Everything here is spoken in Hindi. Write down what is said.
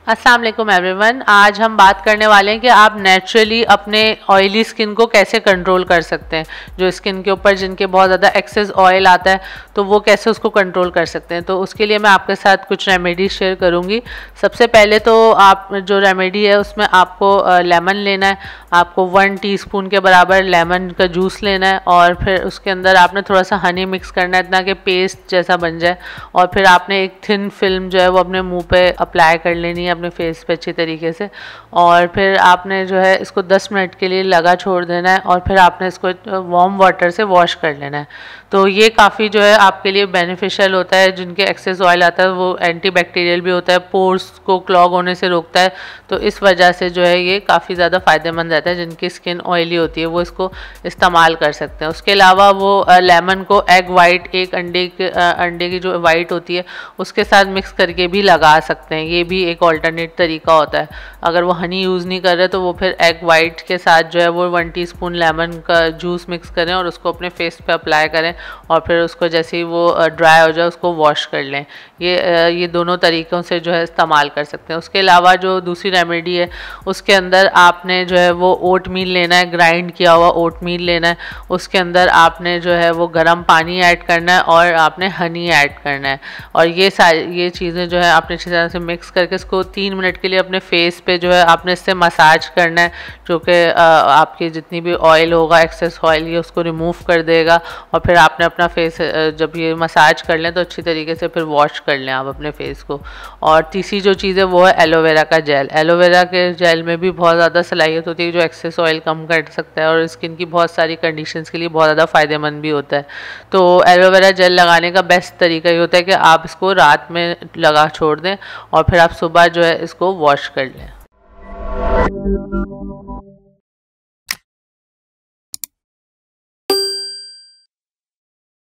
अस्सलाम वालेकुम एवरीवन। आज हम बात करने वाले हैं कि आप नेचुरली अपने ऑयली स्किन को कैसे कंट्रोल कर सकते हैं। जो स्किन के ऊपर जिनके बहुत ज़्यादा एक्सेस ऑयल आता है तो वो कैसे उसको कंट्रोल कर सकते हैं। तो उसके लिए मैं आपके साथ कुछ रेमेडी शेयर करूँगी। सबसे पहले तो आप जो रेमेडी है उसमें आपको लेमन लेना है। आपको 1 टीस्पून के बराबर लेमन का जूस लेना है और फिर उसके अंदर आपने थोड़ा सा हनी मिक्स करना है इतना कि पेस्ट जैसा बन जाए। और फिर आपने एक थिन फिल्म जो है वो अपने मुँह पे अप्लाई कर लेनी है अपने फेस पे अच्छी तरीके से। और फिर आपने जो है इसको 10 मिनट के लिए लगा छोड़ देना है और फिर आपने इसको वार्म वाटर से वॉश कर लेना है। तो ये काफ़ी जो है आपके लिए बेनिफिशियल होता है। जिनके एक्सेस ऑयल आता है वो एंटीबैक्टीरियल भी होता है, पोर्स को क्लॉग होने से रोकता है। तो इस वजह से जो है ये काफ़ी ज़्यादा फ़ायदेमंद रहता है। जिनकी स्किन ऑयली होती है वो इसको इस्तेमाल कर सकते हैं। उसके अलावा वो लेमन को एग वाइट, एक अंडे की जो वाइट होती है उसके साथ मिक्स करके भी लगा सकते हैं। ये भी एक ऑल्टरनेट तरीका होता है। अगर वो हनी यूज़ नहीं कर रहे तो वो फिर एग वाइट के साथ जो है वो 1 टीस्पून लेमन का जूस मिक्स करें और उसको अपने फेस पे अप्लाई करें और फिर उसको जैसे ही वो ड्राई हो जाए उसको वॉश कर लें। ये दोनों तरीक़ों से जो है इस्तेमाल कर सकते हैं। उसके अलावा जो दूसरी रेमेडी है उसके अंदर आपने जो है वो ओट मील लेना है, ग्राइंड किया हुआ ओट मील लेना है। उसके अंदर आपने जो है वो गर्म पानी ऐड करना है और आपने हनी ऐड करना है। और ये चीज़ें जो है आपने अच्छी तरह से मिक्स करके इसको 3 मिनट के लिए अपने फेस पे जो है आपने इससे मसाज करना है, जो कि आपकी जितनी भी ऑयल होगा, एक्सेस ऑयल, ये उसको रिमूव कर देगा। और फिर आपने अपना फेस जब ये मसाज कर लें तो अच्छी तरीके से फिर वॉश कर लें आप अपने फेस को। और तीसरी जो चीज़ है वो है एलोवेरा का जेल। एलोवेरा के जेल में भी बहुत ज़्यादा सलाहियत होती है जो एक्सेस ऑयल कम कर सकता है और स्किन की बहुत सारी कंडीशंस के लिए बहुत ज़्यादा फ़ायदेमंद भी होता है। तो एलोवेरा जेल लगाने का बेस्ट तरीका ये होता है कि आप इसको रात में लगा छोड़ दें और फिर आप सुबह जो है इसको वॉश कर लें।